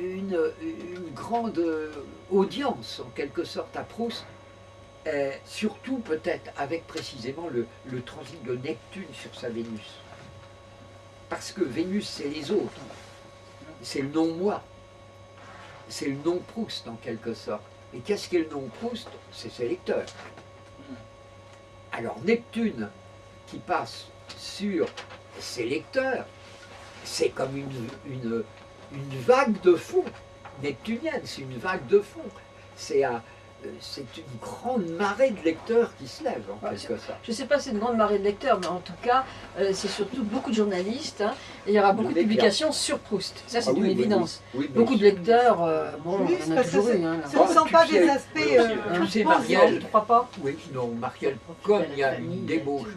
une grande audience, en quelque sorte, à Proust, surtout peut-être avec précisément le transit de Neptune sur sa Vénus. Parce que Vénus, c'est les autres, c'est le non-moi, c'est le non-Proust en quelque sorte. Et qu'est-ce qu'est le non-Proust? C'est ses lecteurs. Alors Neptune, qui passe sur ses lecteurs, c'est comme une vague de fond neptunienne, c'est une vague de fond. C'est une grande marée de lecteurs qui se lève, en quelque sorte. Je ne sais pas si c'est une grande marée de lecteurs, mais en tout cas, c'est surtout beaucoup de journalistes, hein, et il y aura beaucoup de publications sur Proust. Ça, c'est une évidence. Oui, beaucoup de lecteurs, bon, oui, on en a toujours eu. Hein, ce ne sont pas des aspects... tu sais, Marielle, je ne crois pas. Oui, non, Marielle, comme il y a une débauche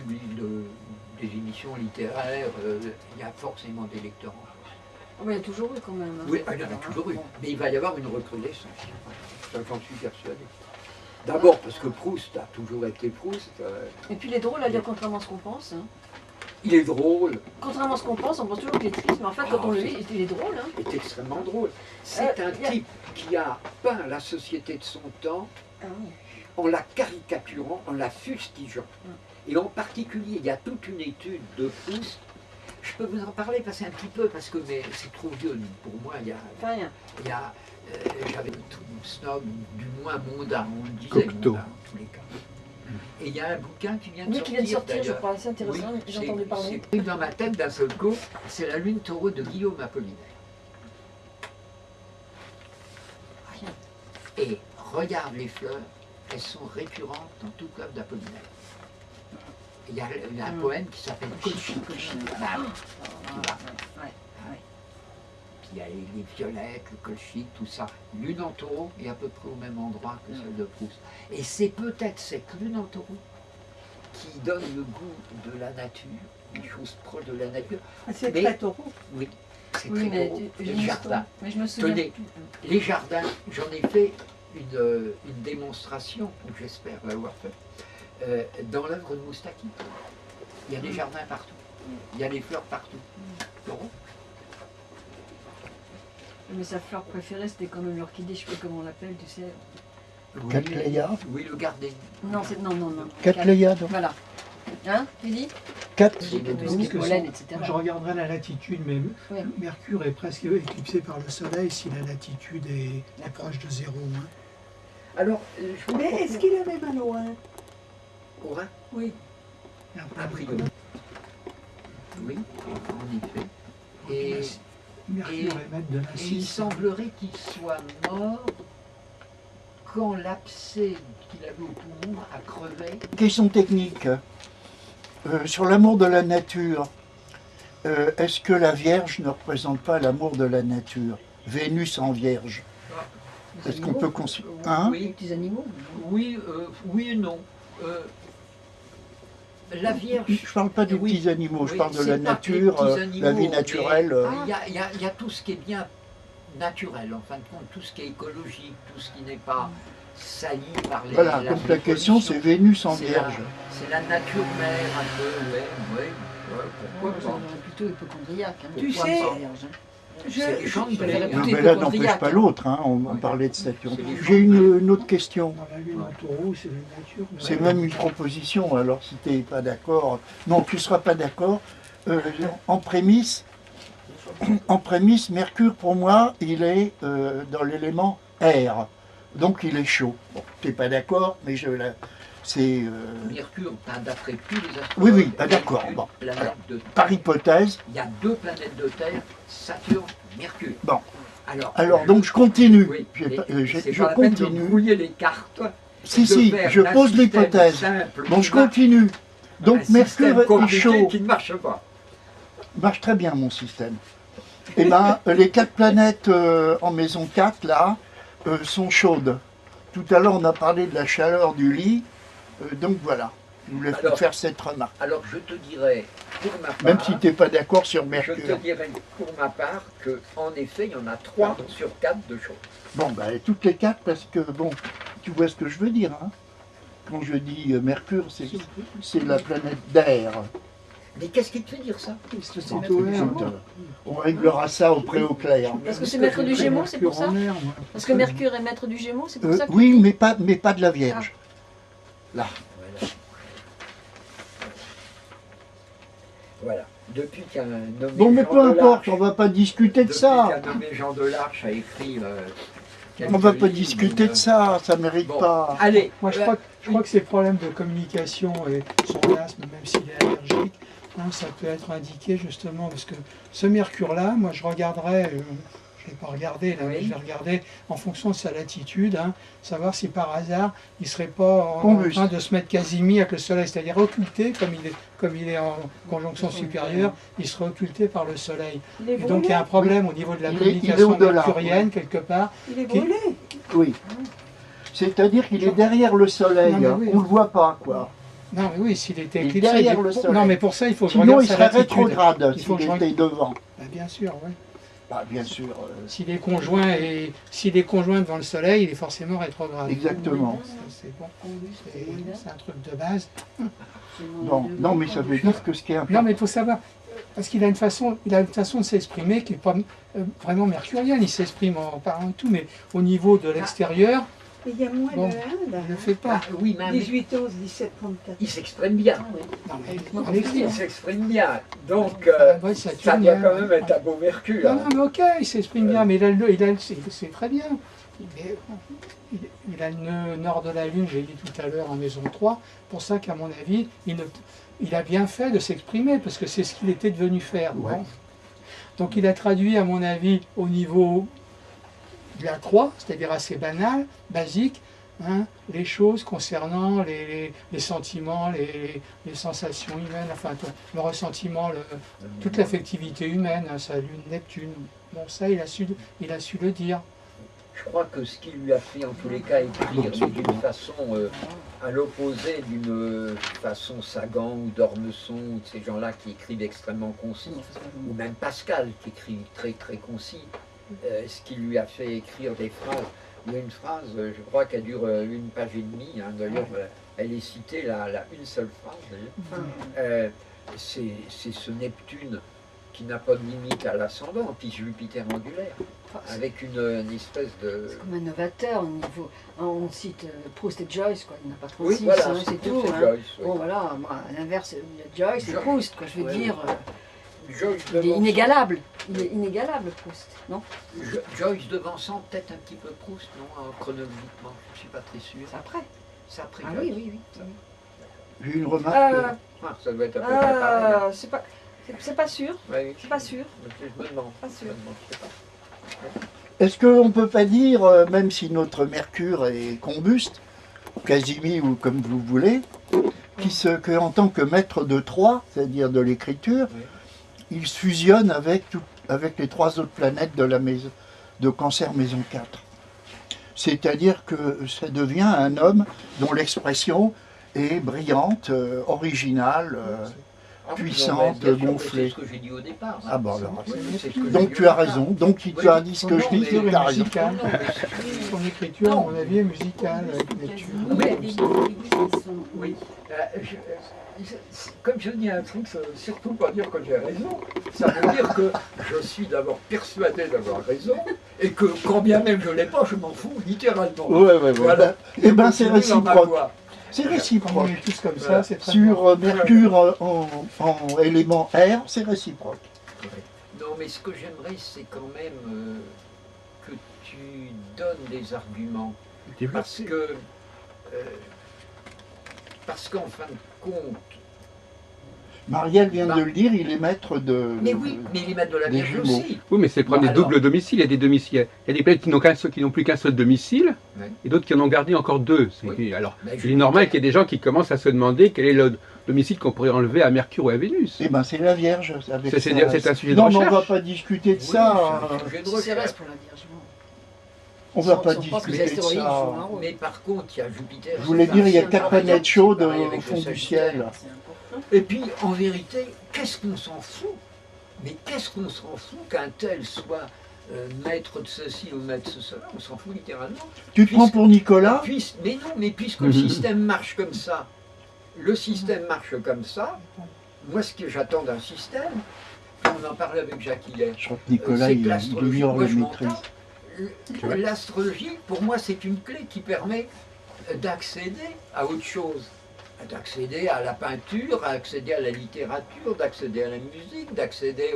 des émissions littéraires, il y a forcément des lecteurs en France. Oh, mais il y a toujours eu quand même. Hein. Oui, il y en a toujours eu, mais il va y avoir une recrudescence. Ça, j'en suis persuadé. D'abord parce que Proust a toujours été Proust. Et puis il est drôle à lire contrairement à ce qu'on pense. Hein. Il est drôle. Contrairement à ce qu'on pense, on pense toujours qu'il est triste, mais en fait quand on le lit, il est drôle. Hein. Il est extrêmement drôle. C'est un type qui a peint la société de son temps en la caricaturant, en la fustigeant. Et en particulier, il y a toute une étude de Proust. Je peux vous en parler passer un petit peu parce que c'est trop vieux pour moi. J'avais tout snob, du moins mondain, on le disait mondain en tous les cas. Et il y a un bouquin qui vient de sortir. Qui vient de sortir, je crois, c'est intéressant, oui, j'ai entendu parler. C'est dans ma tête d'un seul coup, c'est La Lune Taureau de Guillaume Apollinaire. Rien. Et regarde les fleurs, elles sont récurrentes dans tout club d'Apollinaire. Il y a un poème qui s'appelle Colchique. Il y a les violettes, le colchique, tout ça. Lune en taureau est à peu près au même endroit que celle de Proust. Et c'est peut-être cette lune en taureau qui donne le goût de la nature, des choses proches de la nature. C'est très taureau. Oui, c'est très taureau. Les jardins. Mais je me souviens. Tenez, les jardins, j'en ai fait une démonstration, j'espère l'avoir fait, dans l'œuvre de Moustaki. Il y a des jardins partout. Il y a des fleurs partout. Taureau. Mais sa fleur préférée, c'était quand même l'orchidée, je ne sais pas comment on l'appelle, tu sais. Oui, Cattleya. Oui, le gardien. Non, non. Cattleya, donc. Voilà. Hein, tu dis Je regarderai la latitude, mais Mercure est presque éclipsé par le Soleil si la latitude est proche de 0. Hein. Alors, mais est-ce qu'il est même à loin? Au Rhin? Oui. A priori. Oui, en effet. Et Mercure est maître de la il semblerait qu'il soit mort quand l'abcès qu'il avait au poumon a crevé. Question technique. Sur l'amour de la nature, est-ce que la Vierge ne représente pas l'amour de la nature? Vénus en Vierge. Est-ce qu'on peut considérer... Hein? Les petits animaux? Oui, oui et non. La Vierge... Je ne parle pas des petits animaux, je parle de la nature, la vie naturelle. Il y a tout ce qui est bien naturel, en fin de compte, tout ce qui est écologique, tout ce qui n'est pas sali par les... Voilà, donc la question c'est Vénus en Vierge. C'est la nature mère un peu, ouais, pourquoi pas. Plutôt hypochondriaque. Hein, tu sais, mais là n'empêche pas l'autre, hein, on parlait de Saturne. J'ai une autre question. C'est même une proposition, alors si tu n'es pas d'accord... Non, tu ne seras pas d'accord. En prémisse, Mercure pour moi, il est dans l'élément air. Donc il est chaud. Bon, tu n'es pas d'accord, mais c'est... Mercure, d'après tous les astrologues... Oui, d'accord. Bon. Par hypothèse... Il y a deux planètes de Terre, Saturne, Mercure. Bon. Alors donc je continue. Oui, je continue. De brouiller les cartes. Si, je pose l'hypothèse. Bon, je continue. Donc Mercure est chaud. Qui ne marche pas. Marche très bien mon système. Eh bien, les 4 planètes en maison 4, là, sont chaudes. Tout à l'heure, on a parlé de la chaleur du lit. Donc voilà, je voulais faire cette remarque. Alors je te dirais, pour ma part... Même si tu n'es pas d'accord sur Mercure. Je te dirais pour ma part qu'en effet, il y en a 3 sur 4 de chaudes. Bon, ben toutes les 4 parce que, bon, tu vois ce que je veux dire, hein. Quand je dis Mercure, c'est la planète d'air. Mais qu'est-ce qui te fait dire ça? C'est C'est plutôt air, Écoute, moi. on réglera ça au préau clair. Parce que c'est maître du Gémeaux, c'est pour ça? Mercure en air, moi. Parce que Mercure est maître du Gémeaux, c'est pour ça que... Oui, mais pas de la Vierge. Là. Voilà. Voilà. Depuis qu'un nommé Bon, mais Jean peu importe, Delarche- on va pas discuter de depuis ça. qu'un nommé Jean Delarche a écrit... On va quelques pas lignes, discuter de ça, ça mérite Bon, pas. allez, Moi, je crois que ces problèmes de communication et son asthme, même s'il est allergique, hein, ça peut être indiqué justement parce que ce Mercure-là, moi, je regarderais, je ne l'ai pas regardé, là, mais Oui. je vais regarder en fonction de sa latitude, hein, savoir si par hasard, il ne serait pas en Combuste. train de se mettre quasi mis avec le Soleil, c'est-à-dire occulté, comme il est en conjonction supérieure, il serait occulté par le Soleil. Il est Et brûlé. donc, il y a un problème au niveau de la Il est communication au-delà, mercurienne, quelque part. Il est qui- brûlé. Oui. C'est-à-dire qu'il est derrière le soleil, Non, mais oui. on ne le voit pas, quoi. Non, mais oui, s'il était Il est éclipsé. derrière mais le pour- soleil. Non, mais pour ça, il faut que je Sinon, regarde il sa serait latitude. rétrograde Il faut que s'il je était devant. Bah, bien sûr, oui. Bah, bien sûr, S'il est conjoint devant le soleil, il est forcément rétrograde. exactement. Ça, c'est bon. C'est un truc de base. Bon, non, mais ça veut dire que ce qui est Non, important. mais il faut savoir, parce qu'il a une façon de s'exprimer qui n'est pas vraiment mercurienne. Il s'exprime en parlant de tout, mais au niveau de l'extérieur, Mais il y a moins Bon. de 1 il là. ne le fait pas. Ah, oui, mais 18, 11, 17, 34. il s'exprime bien. Non, mais Avec à l'extérieur. Il s'exprime bien. Donc, Ouais, ça Saturne, doit quand même être un beau Mercure. Non, non, mais ok, il s'exprime bien, mais c'est très bien. Il a le nœud nord de la Lune, j'ai dit tout à l'heure, en maison 3. Pour ça qu'à mon avis, il a bien fait de s'exprimer, parce que c'est ce qu'il était devenu faire. Ouais. Bon. Donc il a traduit, à mon avis, au niveau de la croix, c'est-à-dire assez banal, basique, hein, les choses concernant les sentiments, les sensations humaines, enfin le ressentiment, toute l'affectivité humaine, hein, sa lune Neptune. Bon, ça, il a su le dire. Je crois que ce qui lui a fait en tous les cas écrire, mais d'une façon à l'opposé d'une façon Sagan ou d'Ormesson ou de ces gens-là qui écrivent extrêmement concis, ou même Pascal qui écrit très très concis, ce qui lui a fait écrire des phrases. Il y a une phrase, je crois qu'elle dure 1 page et demie, hein, d'ailleurs elle est citée une seule phrase d'ailleurs. C'est ce Neptune qui n'a pas de limite à l'ascendant, puis Jupiter angulaire, avec une espèce de... C'est comme un novateur au niveau. On cite Proust et Joyce, quoi. Il n'y en a pas 36, Oui, voilà, hein, c'est tout. c'est hein. Joyce, oui. Bon, voilà, moi, à l'inverse, il y a Joyce et Joyce. Proust, quoi. Je veux Ouais, dire, Joyce il est devançant- inégalable. Il est inégalable, Proust, non? Joyce devançant peut-être un petit peu Proust, non, chronologiquement, je ne suis pas très sûr. C'est après. C'est après Ah Joyce. oui, oui, oui. J'ai une remarque. Ah, ça doit être à peu près pareil. hein. C'est pas sûr. Ouais, C'est pas sûr. Je me demande. Pas sûr. Je me demande, je sais pas. Est-ce qu'on ne peut pas dire, même si notre Mercure est combuste, Casimir ou comme vous voulez, qu'en tant que maître de 3, c'est-à-dire de l'écriture, Oui. il fusionne avec les 3 autres planètes de la maison, de Cancer maison 4. C'est-à-dire que ça devient un homme dont l'expression est brillante, originale. Ah, Puissante, non, mais bien sûr, gonflée. C'est ce que j'ai dit au départ. Ah bon, alors, Oui, c'est ce que j'ai donc dit tu au as départ. raison. Donc si Oui, tu as dit ce que non, je dis, mais- L'écriture tu as est raison. musicale. Non, mais- Son écriture, à mon avis, est musicale avec Neptune. Oui. Comme je dis un truc, ça veut surtout pas dire que j'ai raison. Ça veut dire que je suis d'abord persuadé d'avoir raison et que quand bien même je l'ai pas, je m'en fous littéralement. Ouais. Voilà. Eh ben c'est Je continue dans ma réciproque. voie. C'est Comme on réciproque. est tous comme Voilà. ça, c'est très bien. Sur Mercure en élément air, c'est réciproque. Non, mais ce que j'aimerais, c'est quand même que tu donnes des arguments. Parce qu'en fin de compte, Marielle vient de le dire, il est maître de. mais oui, mais les maîtres de la des Vierge jumeaux. aussi. Oui, mais c'est le problème des Alors. doubles domiciles. Il y a des domiciles. Il y a des planètes qui n'ont plus qu'un seul domicile, Ouais. et d'autres qui en ont gardé encore 2. Oui. Alors, Mais il est normal qu'il y ait des gens qui commencent à se demander quel est le domicile qu'on pourrait enlever à Mercure ou à Vénus. Eh ben c'est la Vierge. Avec C'est sa- un sujet de Non, mais on va recherche. pas discuter de Oui, ça. c'est un sujet de C'est recherche. Cérès pour la Vierge. bon. On va Si pas on pense que les discuter de astéroïdes ça. jouent un rôle. Mais par contre, il y a Jupiter. Je voulais c'est dire, il y a pareil, 4 pareil, planètes chaudes pareil au avec fond le du Sagittaire. ciel. Et puis, en vérité, qu'est-ce qu'on s'en fout? Mais qu'est-ce qu'on s'en fout qu'un tel soit maître de ceci ou maître de cela? On s'en fout littéralement. Tu te prends pour Nicolas? Mais non, mais puisque le système marche comme ça, moi, ce que j'attends d'un système, on en parlait avec Jacques hier, Je crois que Nicolas, c'est que il l'astrologie, ignore moi le je maîtrise. m'entends, l'astrologie, pour moi, c'est une clé qui permet d'accéder à autre chose, d'accéder à la peinture, d'accéder à la littérature, d'accéder à la musique, d'accéder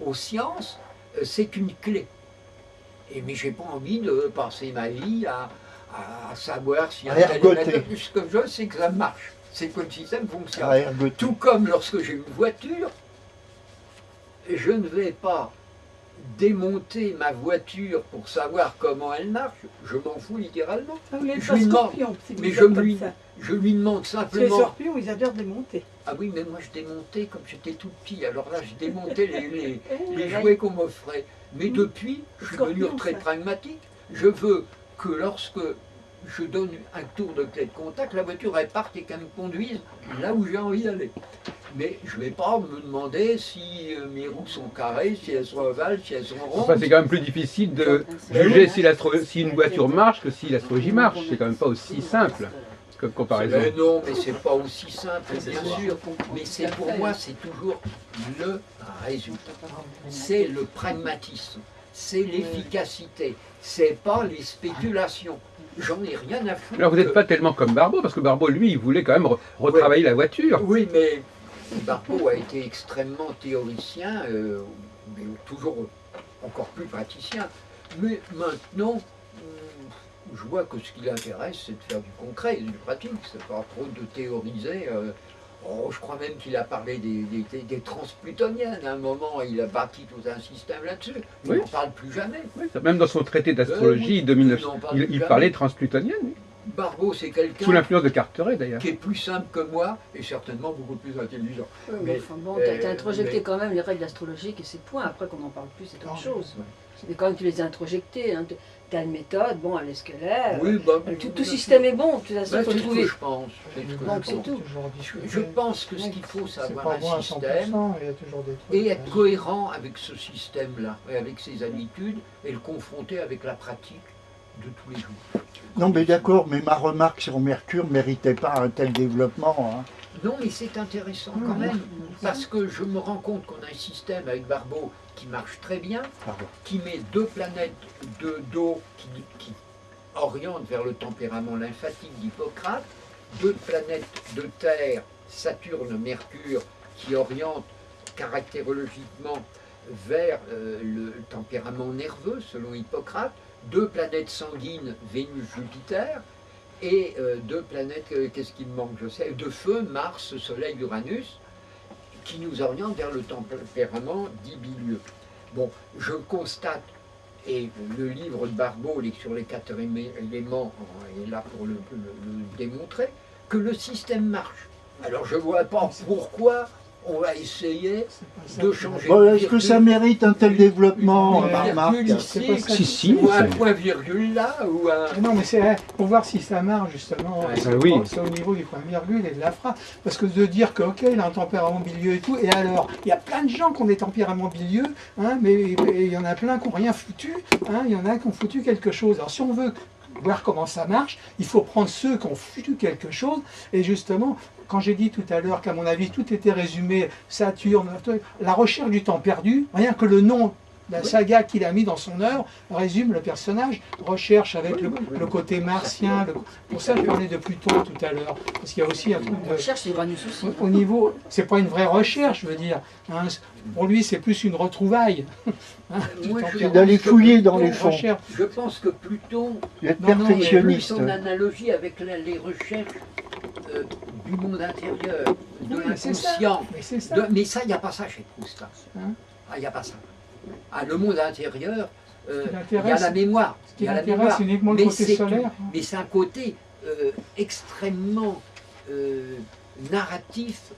aux sciences. C'est une clé. Mais j'ai pas envie de passer ma vie à savoir si un tel est maître. Ce que je veux, c'est que ça marche. C'est que le système fonctionne. Tout comme lorsque j'ai une voiture, je ne vais pas démonter ma voiture pour savoir comment elle marche. Je m'en fous littéralement. Ah, vous n'êtes Je pas lui demande, scorpion, si vous mais êtes je comme lui, ça. je lui demande Parce que les simplement. scorpions, ils adorent démonter. Ah oui, mais moi je démontais comme j'étais tout petit. Alors là, je démontais les jouets qu'on m'offrait. Mais depuis, je suis devenu très pragmatique. Je veux que lorsque je donne un tour de clé de contact, la voiture elle parte et qu'elle me conduise là où j'ai envie d'aller. Mais je ne vais pas me demander si mes roues sont carrées, si elles sont ovales, si elles sont rondes. Enfin, c'est quand même plus difficile de juger si une voiture marche que si l'astrologie marche. C'est quand même pas aussi simple comme comparaison. Non, mais c'est pas aussi simple, bien sûr. Mais c'est pour moi, c'est toujours le résultat. C'est le pragmatisme, c'est l'efficacité, c'est pas les spéculations. J'en ai rien à foutre. Alors vous n'êtes pas tellement comme Barbeau, parce que Barbeau, lui, il voulait quand même retravailler la voiture. Oui, mais Barbeau a été extrêmement théoricien, mais toujours encore plus praticien. Mais maintenant, je vois que ce qui l'intéresse, c'est de faire du concret, du pratique. C'est pas trop de théoriser. Je crois même qu'il a parlé des transplutoniennes. À un moment, il a bâti tout un système là-dessus. Il n'en parle plus jamais. Oui, même dans son traité d'astrologie de 1900, il parlait transplutonienne. Oui. Barbeau, c'est quelqu'un sous l'influence de Carteret d'ailleurs, qui est plus simple que moi et certainement beaucoup plus intelligent. Mais enfin bon, tu as introjecté quand même les règles astrologiques et c'est point. Après qu'on n'en parle plus, c'est autre chose. Mais quand même, tu les as introjectées. Hein. Tu as une méthode, bon, elle est ce qu'elle est. Oui, tout système est bon, tu as faut trouver. Je pense. C'est tout. Je pense que ce qu'il faut, c'est avoir un système il y a toujours des trucs, et être cohérent avec ce système-là, et avec ses habitudes, et le confronter avec la pratique de tous les jours. Non, mais d'accord, mais ma remarque sur Mercure ne méritait pas un tel développement. Hein. Non, mais c'est intéressant quand même, parce que je me rends compte qu'on a un système avec Barbeau qui marche très bien, qui met deux planètes d'eau qui orientent vers le tempérament lymphatique d'Hippocrate, deux planètes de terre, Saturne, Mercure, qui orientent caractérologiquement vers le tempérament nerveux, selon Hippocrate, deux planètes sanguines, Vénus, Jupiter, et deux planètes, qu'est-ce qui me manque, je sais, de feu, Mars, Soleil, Uranus, qui nous orientent vers le tempérament dit bilieux. Bon, je constate, et le livre de Barbeau sur les 4 éléments est là pour le démontrer, que le système marche. Alors je ne vois pas pourquoi on va essayer de changer. Bon, est-ce que ça mérite un tel développement, Marc? Si, ou un point virgule là, ou un... Non, mais c'est pour voir si ça marche, justement. Oui. C'est au niveau du point virgule et de la phrase. Parce que de dire que, ok, il a un tempérament bilieux et tout, et alors, il y a plein de gens qui ont des tempéraments bilieux, hein, mais il y en a plein qui n'ont rien foutu, hein, il y en a qui ont foutu quelque chose. Alors, si on veut voir comment ça marche, il faut prendre ceux qui ont foutu quelque chose, et justement, quand j'ai dit tout à l'heure qu'à mon avis tout était résumé, Saturne, la recherche du temps perdu, rien que le nom, la saga qu'il a mis dans son œuvre résume le personnage, recherche avec le côté martien, pour ça je parlais de Pluton tout à l'heure, parce qu'il y a aussi un truc de... Recherche Uranus aussi. Au niveau, c'est pas une vraie recherche, je veux dire, hein, pour lui c'est plus une retrouvaille. Hein, c'est d'aller fouiller dans les fonds. Je pense que Pluton est perfectionniste. Son analogie avec les recherches du monde intérieur, de l'inconscient. Mais ça, il n'y a pas ça chez Proust. Il n'y a pas ça. Le monde intérieur, il y a la mémoire. Ce qui l'intéresse, c'est uniquement le côté solaire. Mais c'est un côté extrêmement narratif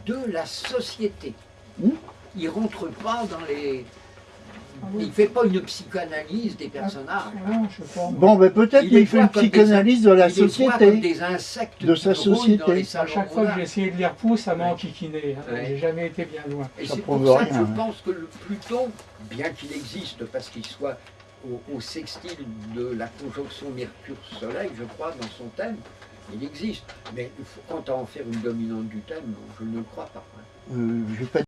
de la société. Il ne rentre pas dans les... Il ne fait pas une psychanalyse des personnages. Bon, ben peut-être qu'il fait une psychanalyse de la société, des insectes de sa société. À chaque fois que j'ai essayé de lire Proust, ça m'a enquiquiné. J'ai jamais été bien loin. Et c'est pour ça que je pense que le Pluton, bien qu'il existe parce qu'il soit au sextile de la conjonction Mercure-Soleil, je crois, dans son thème, il existe. Mais quant à en faire une dominante du thème, je ne le crois pas. Je vais pas